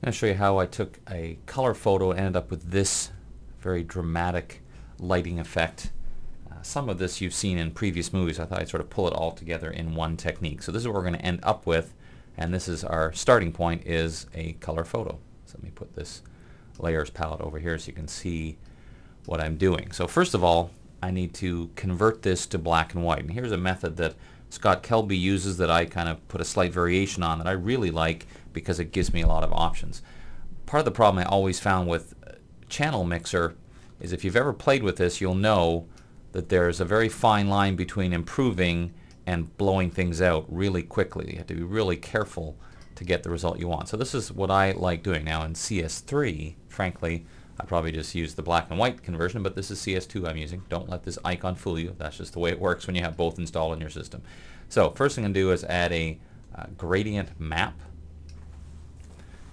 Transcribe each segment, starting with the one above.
going to show you how I took a color photo and ended up with this very dramatic lighting effect. Some of this you've seen in previous movies. I thought I'd sort of pull it all together in one technique. So this is what we're going to end up with, and this is our starting point, is a color photo. So let me put this layers palette over here so you can see what I'm doing. So first of all, I need to convert this to black and white. And here's a method that Scott Kelby uses that I kind of put a slight variation on that I really like because it gives me a lot of options. Part of the problem I always found with Channel Mixer is if you've ever played with this, you'll know that there's a very fine line between improving and blowing things out really quickly. You have to be really careful to get the result you want. So this is what I like doing. Now in CS3, frankly, I probably just use the black and white conversion, but this is CS2 I'm using. Don't let this icon fool you. That's just the way it works when you have both installed in your system. So first thing I'm going to do is add a gradient map.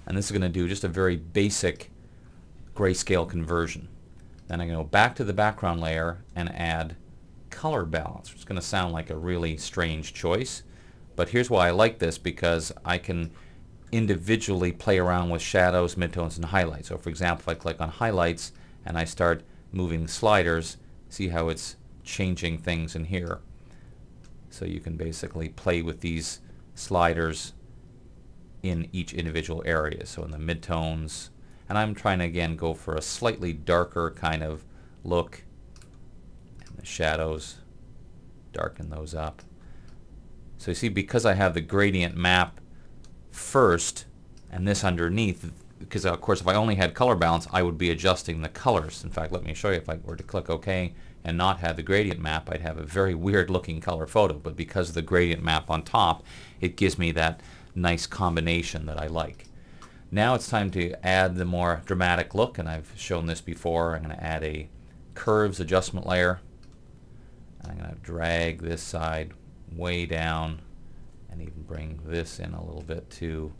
And this is going to do just a very basic grayscale conversion. Then I'm going to go back to the background layer and add color balance. It's going to sound like a really strange choice, but here's why I like this, because I can individually play around with shadows, midtones, and highlights. So for example, if I click on highlights and I start moving sliders, see how it's changing things in here. So you can basically play with these sliders in each individual area. So in the midtones, and I'm trying to again go for a slightly darker kind of look. And the shadows, darken those up. So you see, because I have the gradient map first and this underneath, because of course if I only had color balance I would be adjusting the colors. In fact, let me show you. If I were to click OK and not have the gradient map, I'd have a very weird looking color photo, but because of the gradient map on top, it gives me that nice combination that I like. Now it's time to add the more dramatic look, and I've shown this before. I'm going to add a curves adjustment layer, and I'm going to drag this side way down and even bring this in a little bit to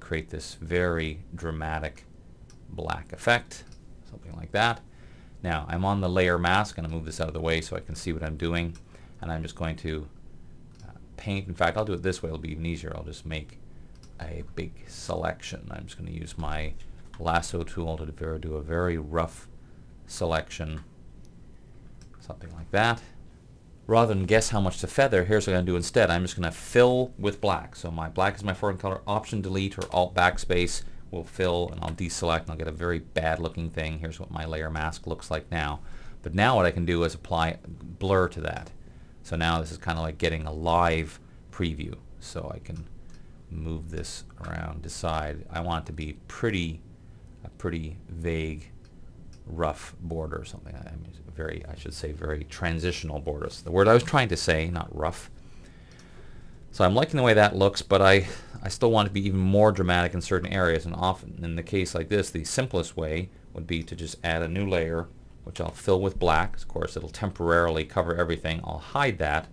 create this very dramatic black effect, something like that. Now I'm on the layer mask. I'm going to move this out of the way so I can see what I'm doing, and I'm just going to paint. In fact, I'll do it this way. It'll be even easier. I'll just make a big selection. I'm just going to use my lasso tool to do a very rough selection, something like that. Rather than guess how much to feather, here's what I'm going to do instead. I'm just going to fill with black. So my black is my foreground color. Option delete or alt backspace will fill, and I'll deselect and I'll get a very bad looking thing. Here's what my layer mask looks like now. But now what I can do is apply blur to that. So now this is kind of like getting a live preview. So I can move this around, decide I want it to be a pretty vague, rough border or something. I should say very transitional borders. The word I was trying to say, not rough. So I'm liking the way that looks, but I still want it to be even more dramatic in certain areas, and often in the case like this, the simplest way would be to just add a new layer, which I'll fill with black. Of course, it'll temporarily cover everything. I'll hide that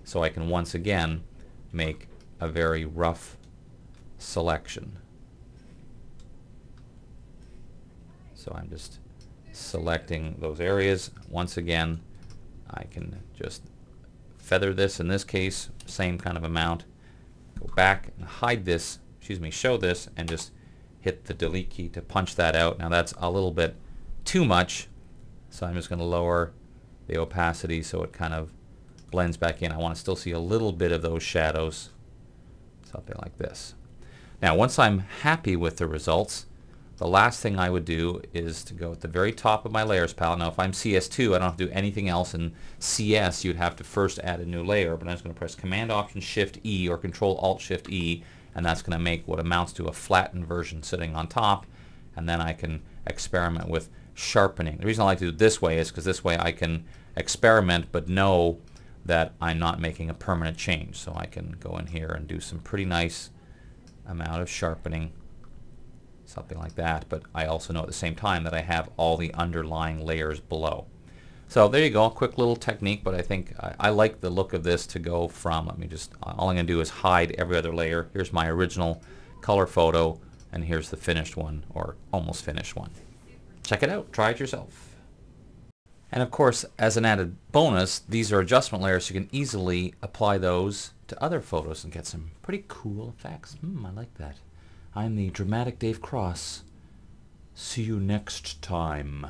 so I can once again make a very rough selection. So I'm just selecting those areas. Once again, I can just feather this. In this case, same kind of amount. Go back and hide this, show this, and just hit the delete key to punch that out. Now that's a little bit too much, so I'm just going to lower the opacity so it kind of blends back in. I want to still see a little bit of those shadows, something like this. Now once I'm happy with the results, the last thing I would do is to go at the very top of my layers palette. Now if I'm CS2, I don't have to do anything else. In CS you'd have to first add a new layer, but I'm just going to press Command Option Shift E or Control Alt Shift E, and that's going to make what amounts to a flattened version sitting on top, and then I can experiment with sharpening. The reason I like to do it this way is because this way I can experiment but know that I'm not making a permanent change. So I can go in here and do some pretty nice amount of sharpening, something like that, but I also know at the same time that I have all the underlying layers below. So there you go, a quick little technique, but I think I like the look of this to go from, all I'm going to do is hide every other layer. Here's my original color photo, and here's the finished one, or almost finished one. Check it out, try it yourself. And of course, as an added bonus, these are adjustment layers, so you can easily apply those to other photos and get some pretty cool effects. I like that. I'm the dramatic Dave Cross. See you next time.